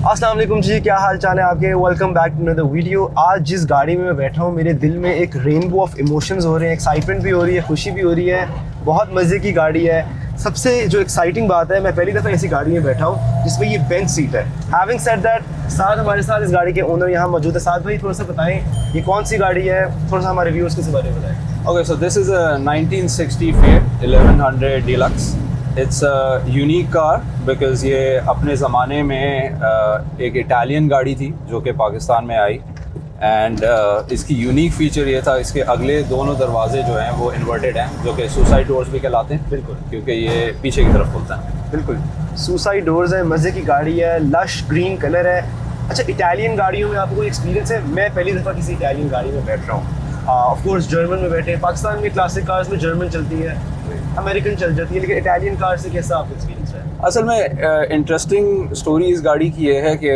अस्सलाम वालेकुम जी, क्या हाल चाल है आपके। Welcome back to another video. आज जिस गाड़ी में मैं बैठा हूँ मेरे दिल में एक रेनबो ऑफ इमोशंस हो रहे हैं। एक्साइटमेंट भी हो रही है, खुशी भी हो रही है। बहुत मज़े की गाड़ी है। सबसे जो एक्साइटिंग बात है, मैं पहली दफ़ा ऐसी गाड़ी में बैठा हूँ जिसमें ये बेंच सीट है। हैविंग सेड दैट, साथ हमारे साथ इस गाड़ी के ओनर यहाँ मौजूद है। साथ भाई थोड़ा सा बताएं ये कौन सी गाड़ी है, थोड़ा सा हमारे व्यूअर्स के बारे में बताएं। Okay, so this is a 1960 Fiat 1100 Deluxe. It's a unique car because ये अपने ज़माने में एक इटालियन गाड़ी थी जो कि पाकिस्तान में आई एंड इसकी यूनिक फीचर ये था, इसके अगले दोनों दरवाजे जो हैं वो इन्वर्टेड हैं, जो कि सुसाइड डोर्स भी कहलाते हैं। बिल्कुल, क्योंकि ये पीछे की तरफ खुलता है। बिल्कुल सुसाइड डोर्स है, मज़े की गाड़ी है, लश ग्रीन कलर है। अच्छा, इटालियन गाड़ियों में आपको कोई एक्सपीरियंस है? मैं पहली दफ़ा किसी इटालियन गाड़ी में बैठ रहा हूँ। ऑफ कोर्स जर्मन में बैठे हैं। पाकिस्तान में क्लासिक कार्स में जर्मन चलती है, अमेरिकन चल जाती है, लेकिन इटालियन कार से कैसा आपका एक्सपीरियंस है? असल में इंटरेस्टिंग स्टोरी इस गाड़ी की ये है कि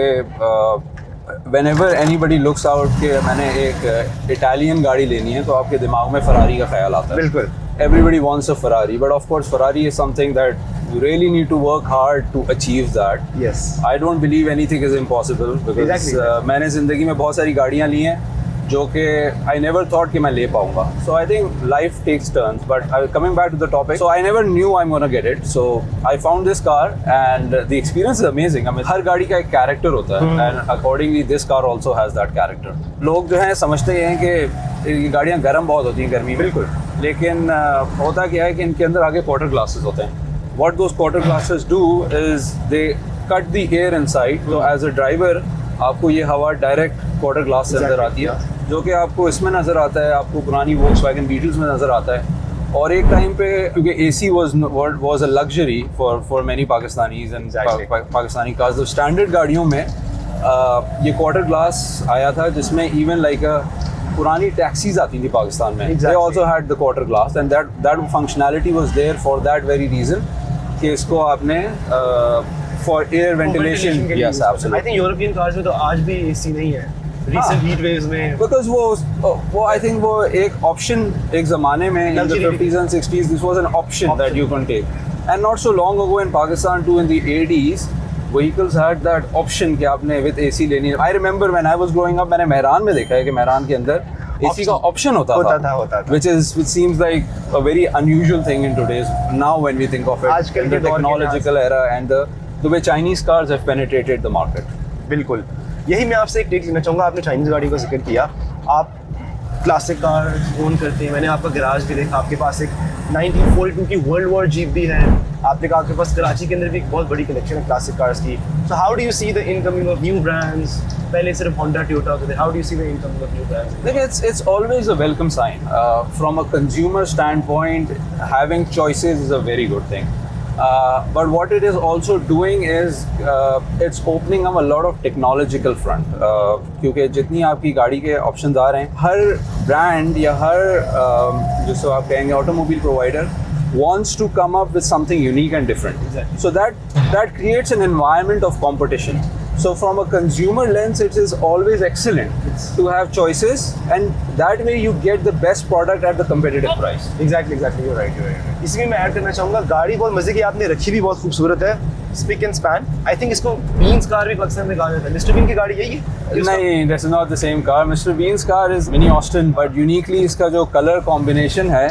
whenever anybody looks out कि मैंने एक इटालियन गाड़ी लेनी है तो आपके दिमाग में फरारी का ख्याल आता है। बिल्कुल, everybody wants a Ferrari, but of course Ferrari is something that you really need to work hard to achieve that. yes, I don't believe anything is impossible because Exactly. मैंने ज़िंदगी में बहुत सारी गाड़ियाँ ली हैं जो कि I never thought कि मैं ले पाऊँगा. So I think life takes turns. But coming back to the topic, so I never knew I'm gonna get it. So I found this car and the experience is amazing. I mean, हर गाड़ी का एक character होता है and accordingly this car also has that character. लोग जो हैं समझते हैं कि ये गाड़ियाँ गर्म बहुत होती हैं गर्मी में, बिल्कुल, लेकिन होता क्या है कि इनके अंदर आगे क्वार्टर ग्लासेस होते हैं। What those quarter glasses do is they cut the air inside. So as a driver आपको ये हवा डायरेक्ट क्वार्टर ग्लास से अंदर आती है, जो कि आपको इसमें नज़र आता है, आपको पुरानी वोक्सवैगन बीटल्स में नज़र आता है। और एक टाइम पे क्योंकि AC was a luxury for many Pakistanis and Pakistani cars, तो स्टैंडर्ड गाड़ियों में ये क्वार्टर ग्लास आया था, जिसमें इवन लाइक पुरानी टैक्सीज आती थी पाकिस्तान में, they also had the quarter glass and that functionality was there for that very reason कि इसको आपने for air ventilation. Yes, absolutely. I think European cars में तो आज भी AC नहीं है recent heat waves में, because वो I think वो एक option एक ज़माने में in the 50s and 60s this was an option that you can take, and not so long ago in Pakistan too in the 80s vehicles had that option कि आपने with AC लेनी है। I remember when I was growing up मैंने मेहरान में देखा है कि मेहरान के अंदर AC का option होता था, which seems like a very unusual thing in today's now when we think of it, आजकल in the technological era and the way Chinese cars have penetrated the market. बिल्कुल, यही मैं आपसे एक टेक लेना चाहूँगा। आपने चाइनीज़ गाड़ी का जिक्र किया, आप क्लासिक कार ओन करते हैं। मैंने आपका गैराज भी देखा, आपके पास एक 1942 की वर्ल्ड वॉर जीप भी है। आपने कहा आपके पास कराची के अंदर भी एक बहुत बड़ी कलेक्शन है क्लासिक कार्स की। So how do you see the incoming of new brands? पहले सिर्फ होंडा टोयोटा होते थे, how do you see the incoming of new brands? Like it's always a welcome sign. From a consumer standpoint, having choices is a very good thing. But what it is also doing is it's opening up a lot of technological front. क्योंकि जितनी आपकी गाड़ी के options आ रहे हैं, हर brand या हर जिसको आप कहेंगे automobile provider wants to come up with something unique and different. Exactly. So that creates an environment of competition. So from a consumer lens, it is always excellent to have choices, and that way you get the best product at the competitive price. Exactly, you're right. इसमें मैं add करना चाहूँगा, गाड़ी बहुत मजे की आपने रखी भी बहुत खूबसूरत है, spick and span. I think इसको बीन्स कार भी पाकिस्तान में कहा जाता है। मिस्टर बीन की गाड़ी यही है? नहीं, this is not the same car. Mr. Bean's car is Mini Austin, but uniquely इसका जो color combination है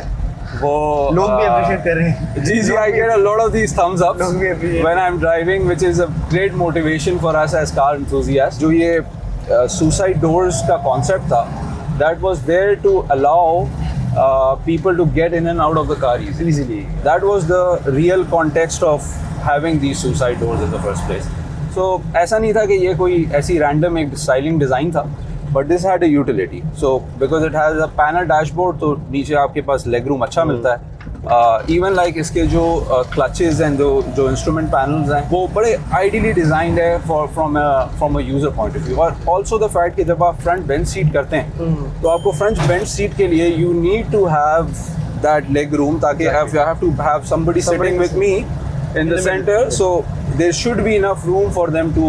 वो लोग भी अप्रिशिएट कर रहे हैं। जी, I get a lot of these thumbs ups लोग भी appreciate when I'm driving, which is a great motivation for us as car enthusiasts. जो ये suicide doors का concept था, that was there to allow people to get in and out of the car easily. That was the real context of having these suicide doors in the first place. So ऐसा नहीं था कि ये कोई ऐसी random एक styling design था, but this had a utility. So because it has a panel dashboard, तो नीचे आपके पास leg room अच्छा मिलता है। Even like इसके जो clutches and जो instrument panels हैं वो बड़े ideally designed है from a user point of view. और also the fact कि जब आप front bench seat करते हैं तो आपको front bench seat के लिए you need to have that leg room, ताकि you have to have somebody sitting with me in the center, so there should be enough room for them to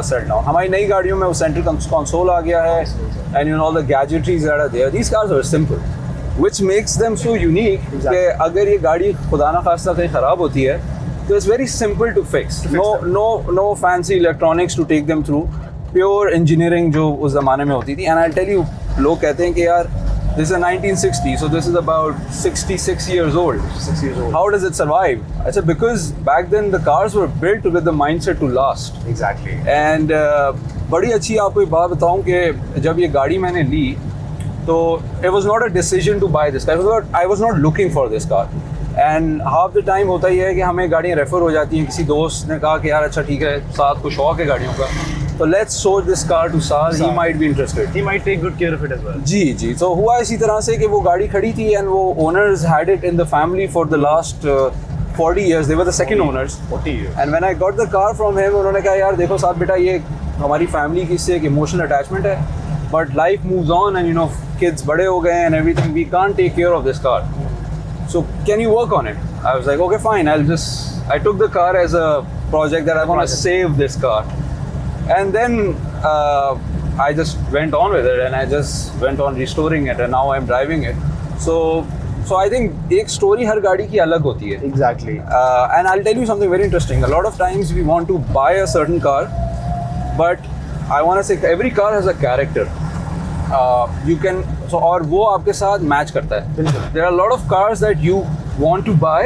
settle down. हमारी नई गाड़ियों में वो central console आ गया है, and you know all the gadgetries that are there. These cars are simple, which makes them so unique कि अगर ये गाड़ी खुदा ना खास्ता कहीं ख़राब होती है So it's very simple to fix. To fix them. No fancy electronics to take them through. Pure engineering जो उस ज़माने में होती थी. And I'll tell you, लोग कहते हैं कि यार this is a 1960, so this is about 66 years old. 6 years old. How does it survive? I said because back then the cars were built with the mindset to last. Exactly. And बड़ी अच्छी आपको एक बात बताऊं कि जब ये गाड़ी मैंने ली तो it was not a decision to buy this car. I was not looking for this car. And half the time होता ही है कि हमें गाड़ियाँ रेफर हो जाती हैं. किसी दोस्त ने कहा कि यार अच्छा ठीक है, साथ को शौक है गाड़ियों का, तो let's show this car to Sal. He might be interested. He might take good care of it as well. जी. तो हुआ इसी तरह से कि वो गाड़ी खड़ी थी and वो owners had it in the family for the last 40 years. They were the second owners. 40 years. And when I got the car from him, उन्होंने कहा यार देखो साथ बेटा ये हमारी फैमिली की इससे एक इमोशनल अटैचमेंट है, but life moves on and you know kids बड़े हो गए and everything, we can't take care of this car, so can you work on it? I was like okay fine, I took the car as a project that I want to save this car, and then I just went on with it and I just went on restoring it and now I'm driving it. So I think एक story हर गाड़ी की अलग होती है. Exactly. And I'll tell you something very interesting. A lot of times we want to buy a certain car, but I want to say every car has a character. You can और वो आपके साथ match करता है. बिल्कुल. There are a lot of cars that you want to buy,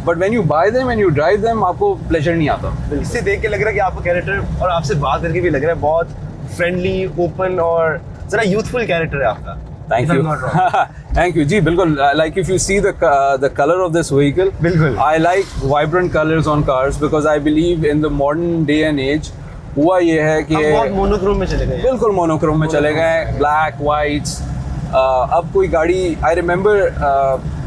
but when you buy them and you drive them, आपको pleasure नहीं आता. इससे देख के लग रहा है कि आपका कैरेक्टर, और आपसे बात करके भी लग रहा है बहुत फ्रेंडली, ओपन और जरा यूथफुल कैरेक्टर है आपका. Thank If you. I'm not wrong. Thank you. जी बिल्कुल. Like if you see the color of this vehicle, बिल्कुल. I like vibrant colors on cars because I believe in the modern day and age. हुआ ये है कि हम बहुत monochrome में चले गए हैं. बिल्कुल मोनोक्रोम में चले गए, ब्लैक वाइट्स. अब कोई गाड़ी, आई रिमेंबर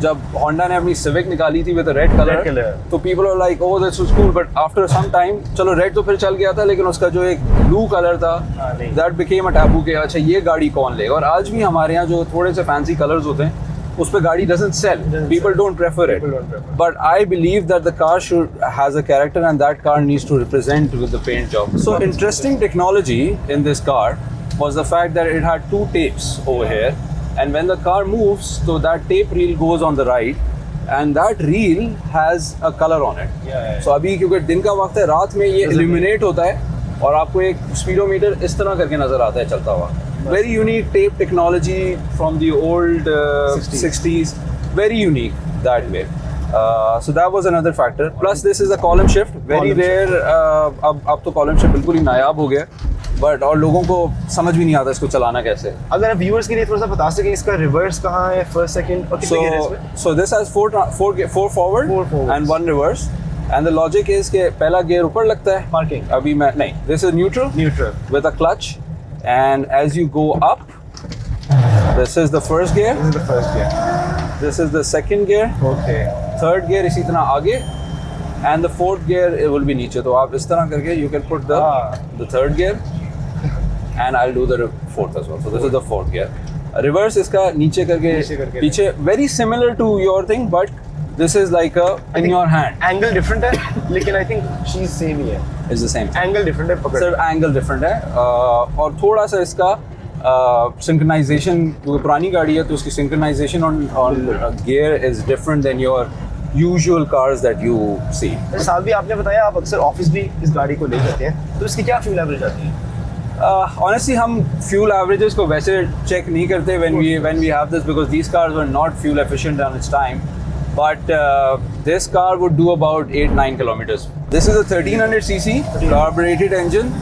जब होंडा ने अपनी सिविक निकाली थी with red Red colour, color. तो people are like oh that's cool, but after some time चलो रेड तो फिर चल गया था, लेकिन उसका जो एक ब्लू कलर था नहीं. दैट बिकेम अ टैबू के अच्छा ये गाड़ी कौन लेगा. और आज भी हमारे यहाँ जो थोड़े से फैंसी कलर्स होते हैं उस पर गाड़ी doesn't sell. People don't prefer it. People don't prefer. But I believe that the car has a character and that car needs to represent with the paint job. So interesting technology in this car was the fact that it had two tapes over here, and when the car moves, so that tape reel goes on the right, and that reel has a color on it. Yeah. So अभी क्योंकि दिन का वक्त है, रात में ये illuminate होता है और आपको एक स्पीडोमीटर इस तरह करके नजर आता है चलता हुआ. Very unique tape technology from the old 60s. Very unique that way. So that was another factor. Plus this is a column shift. Very Column rare. अब तो column shift बिल्कुल ही नायाब हो गया. But और लोगों को समझ भी नहीं आता इसको चलाना कैसे. अगर आप व्यूअर्स के लिए थोड़ा सा बता सकें इसका रिवर्स कहाँ है, फर्स्ट सेकंड और कितने गियर है इसमें? So this has four forward Four forwards. and one reverse. And the logic is कि पहला गियर ऊपर लगता है. Parking. अभी मैं नहीं. This is neutral. Neutral. With a clutch, and as you go up, this is the first gear, this is the first gear. this is the second gear, okay. third gear इसी तरह आगे, and the fourth gear it will be नीचे. तो आप इस तरह करके you can put the third gear, and I'll do the fourth as well. So this is the fourth gear. Reverse इसका नीचे करके पीछे, very similar to your thing, but this is like a in your hand. Angle different है लेकिन I think चीज same ही है. It's the same. Angle different है, पकड़. सिर्फ एंगल डिफरेंट है. और थोड़ा सा इसका सिंक्रोनाइजेशन, क्योंकि पुरानी गाड़ी है तो उसकी synchronisation on gear is different than your usual cars that you see. साहब भी आपने बताया आप अक्सर ऑफिस भी इस गाड़ी को ले जाते हैं, तो इसकी क्या फ्यूल एवरेज आती है? Honestly हम फ्यूल एवरेजेस को वैसे चेक नहीं करते when we have this, because these cars were not fuel efficient on its time, but this car would do about 8-9 kilometers. This is a 1300cc carbureted engine,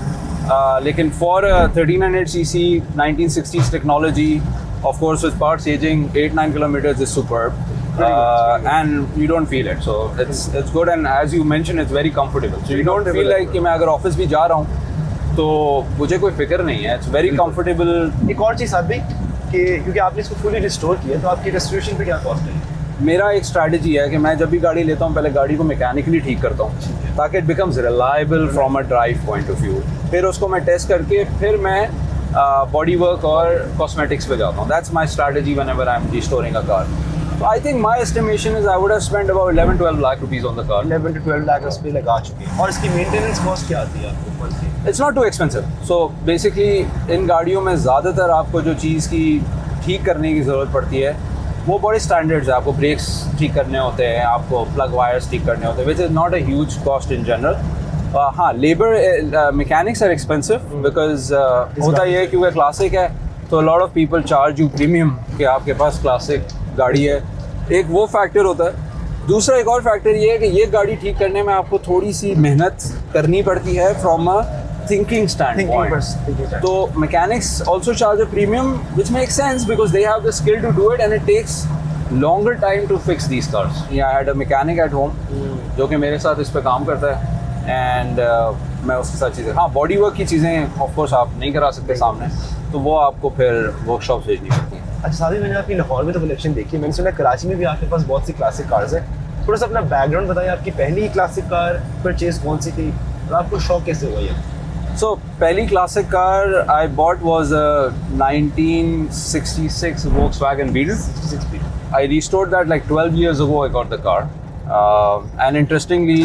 लेकिन for a 1300cc 1960s technology, of course with parts aging, 8-9 kilometers is superb. And you don't feel it, so it's good, and as you mentioned it's very comfortable, so you don't feel like कि मैं अगर office भी जा रहा हूँ तो मुझे कोई फिक्र नहीं है. It's very comfortable. एक और चीज़ साहब भी कि क्योंकि आपने इसको फुली रिस्टोर किया, तो आपकी रेस्टोरेशन पे क्या कॉस्ट है? मेरा एक स्ट्रैटेजी है कि मैं जब भी गाड़ी लेता हूँ पहले गाड़ी को मैकेनिकली ठीक करता हूँ ताकि it becomes reliable from a drive point of view. फिर उसको मैं टेस्ट करके फिर मैं बॉडी वर्क और कॉस्मेटिक्स पे जाता हूँ. That's my strategy whenever I am restoring a car. So I think my estimation is I would have spent about 11-12 lakh rupees on the car. 11 to 12 lakh उस पे लगा चुके हैं. और इसकी मेंटेनेंस कॉस्ट क्या आती है आपको monthly? It's not too expensive. So basically इन गाड़ियों में ज़्यादातर आपको जो चीज़ की ठीक करने की ज़रूरत पड़ती है वो बड़े स्टैंडर्ड्स है, आपको ब्रेक्स ठीक करने होते हैं, आपको प्लग वायर्स ठीक करने होते हैं, which is not a huge cost in general. हाँ, labour mechanics are expensive because होता ये है क्योंकि क्लासिक है तो lot of people charge you premium कि आपके पास क्लासिक गाड़ी है, एक वो फैक्टर होता है। दूसरा एक और फैक्टर ये है कि ये गाड़ी ठीक करने में आपको थोड़ी सी मेहनत करनी पड़ती है from a thinking standpoint. तो mechanics also charge a premium which make sense because they have the skill to do it and it takes longer time to fix these cars. I had a mechanic at home जो कि मेरे साथ इस पर काम करता है and मैं उसके साथ चीज़ें, हाँ बॉडी वर्क की चीज़ें ऑफकोर्स आप नहीं करा सकते सामने, तो वो आपको फिर वर्कशॉप भेजनी पड़ती है। अच्छा सादी, मैंने आपकी लाहौर में तो कलेक्शन देखी है, मैंने सुना कराची में भी आपके पास बहुत सी क्लासिक कार्स हैं। थोड़ा सा अपना बैकग्राउंड बताइए, आपकी पहली क्लासिक कार परचेज कौन सी थी और आपको शौक कैसे हुआ ये? So पहली classic car I bought was a 1966 Volkswagen Beetle. 66 feet. I restored that like 12 years ago. I got the car, and interestingly,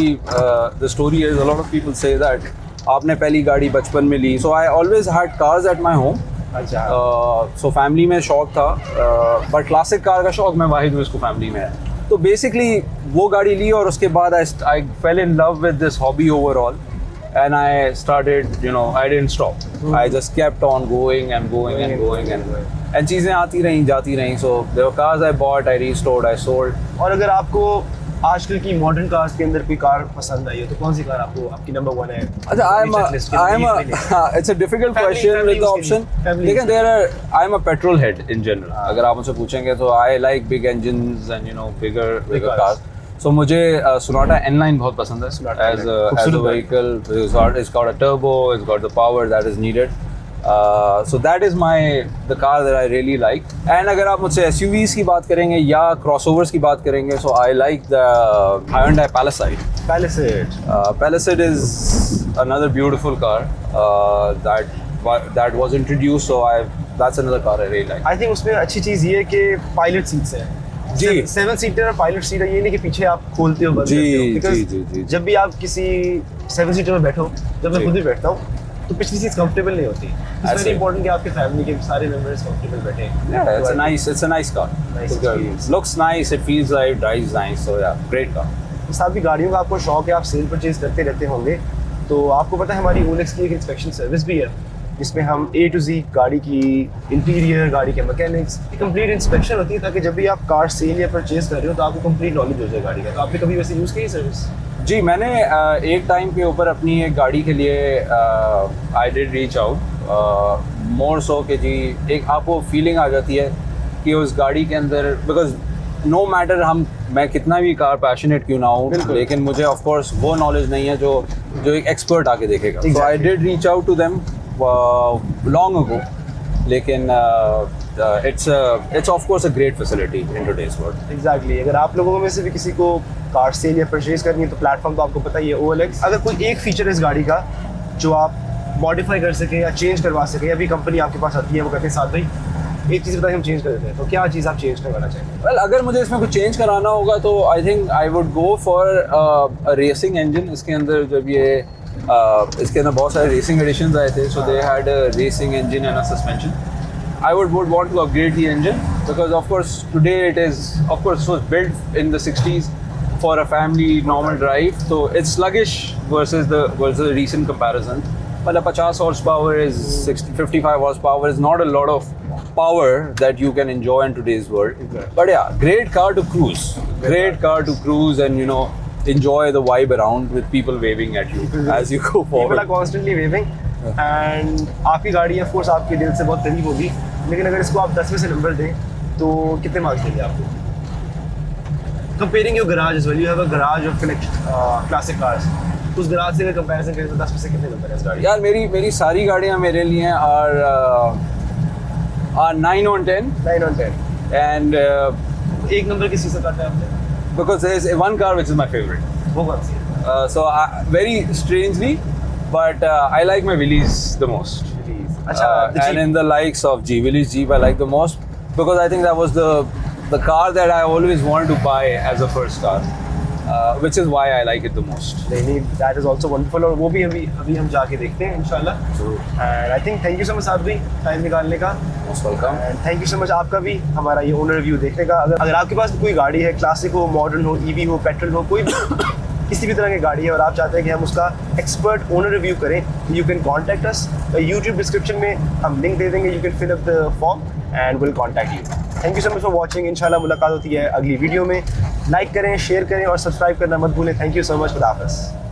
the story is a lot of people say that आपने पहली गाड़ी बचपन में ली. So I always had cars at my home. अच्छा So family में शौक था, but classic car का शौक मैं वाहिद हूँ इसको family में है. तो basically वो गाड़ी ली और उसके बाद I fell in love with this hobby overall. And I started, you know, I didn't stop. I just kept on going and going and going and चीज़ें आती रहीं जाती रहीं. So there were cars I bought, I restored, I sold. और अगर आपको आजकल की मॉडर्न कार्स के अंदर कोई कार पसंद आई है तो कौन सी कार आपको आपकी नंबर 1 है? अच्छा, it's a difficult question with the option. लेकिन I'm a petrol head in general. अगर आप मुझसे पूछेंगे तो I like big engines and you know bigger cars. So मुझे Sonata N-Line बहुत पसंद है as a vehicle. It's got a turbo, it's got the power that is needed. So that is the car that I really like. And अगर आप मुझसे SUVs की बात करेंगे या crossovers की बात करेंगे, so I like the Hyundai Palisade. Palisade is another beautiful car that was introduced. So that's another car I really like. I think उसमें अच्छी चीज़ ये है कि पायलट सीट्स हैं जी, 7 सीटर और पायलट सीट है, ये नहीं कि पीछे आप खोलते हो बंद करते हो। जी। जब भी आप किसी 7 सीटर में बैठो, जब मैं खुद भी बैठता हूँ तो पिछली सीट कंफर्टेबल नहीं होती। इट्स वेरी इंपॉर्टेंट कि आपके फैमिली के सारे मेंबर्स कंफर्टेबल बैठे। Yeah, it's a nice car. It looks nice, it feels like, drives nice, so yeah, great car. साथ भी गाड़ियों का आपको शौक है, आप सेल परचेज करते रहते होंगे, तो आपको पता है हमारी ओलेक्स की एक इंस्पेक्शन सर्विस भी है जिसमें हम A to Z गाड़ी की इंटीरियर, गाड़ी के मैकेनिक्स की कंप्लीट इंस्पेक्शन होती है ताकि जब भी आप कार सेल या परचेज कर रहे हो तो आपको कंप्लीट नॉलेज हो जाए गाड़ी का। तो आपने कभी वैसे यूज़ की सर्विस? जी, मैंने एक टाइम के ऊपर अपनी एक गाड़ी के लिए I did reach out more so कि जी एक आपको फीलिंग आ जाती है कि उस गाड़ी के अंदर, बिकॉज नो मैटर मैं कितना भी कार पैशनेट क्यों ना हूँ, लेकिन मुझे ऑफ कोर्स वो नॉलेज नहीं है जो एक एक्सपर्ट आके देखेगा। So I did reach out to them long ago, लेकिन it's of course a great facility in today's world. Exactly. अगर आप लोगों में से भी किसी को कार सेल या परचेज करनी है तो प्लेटफॉर्म तो आपको पता ही है OLX। अगर कोई एक फीचर है इस गाड़ी का जो आप मॉडिफाई कर सके या चेंज करवा सके, अभी कंपनी आपके पास आती है वो कहते हैं साथ भाई एक चीज़ बताइए हम चेंज कर देते हैं, तो क्या चीज़ आप चेंज करवाना चाहेंगे? Well, अगर मुझे इसमें कुछ चेंज कराना होगा तो I think I would go for a racing engine. इसके अंदर जब ये इसके अंदर बहुत सारे रेसिंग एडिशंस आए थे, so they had a racing engine and a suspension. I would want to upgrade the engine because of course today it was built in the 60s for a family normal drive, so it's sluggish versus the recent comparison. But a 50 horsepower is 55 horsepower is not a lot of power that you can enjoy in today's world. But yeah, great car to cruise and you know enjoy the vibe around with people waving at you as you go forward. People are constantly waving and आपकी गाड़ी of course आपके दिल से बहुत करीब होगी, लेकिन अगर इसको आप 10 में से नंबर दें तो कितने मार्क्स देंगे आपको? Comparing your garage as well, you have a garage of classic cars. उस garage से अगर comparison करें तो 10 में से कितने नंबर है इस गाड़ी? यार मेरी सारी गाड़ियाँ मेरे लिए are 9 on 10. 9 on 10. And एक नंबर किसी से काटा है आपने? because there is one car which is my favorite. वो कौन सी है? So very strangely, but I like my Willys the most. अच्छा, and in the likes of Willys Jeep I like the most because I think that was the car that I always wanted to buy as a first car. which is why I like it the most. नहीं, that is also wonderful, और वो भी अभी हम जाके देखते हैं इंशाल्लाह। And I think thank you so much साहब भी टाइम निकालने का। Most welcome. And thank you so much आपका भी हमारा ये ओनर रिव्यू देखने का। अगर आपके पास कोई गाड़ी है, क्लासिक हो, मॉडर्न हो, ईवी हो, पेट्रोल हो, कोई किसी भी तरह की गाड़ी है और आप चाहते हैं कि हम उसका एक्सपर्ट ओनर रिव्यू करें, you can contact us. YouTube description में हम लिंक दे देंगे, you can fill up the form and will contact you. Thank you so much for watching. इंशाल्लाह मुलाकात होती है अगली वीडियो में। लाइक करें, शेयर करें और सब्सक्राइब करना मत भूलें। थैंक यू सो मच, खुदा हाफ़िज़।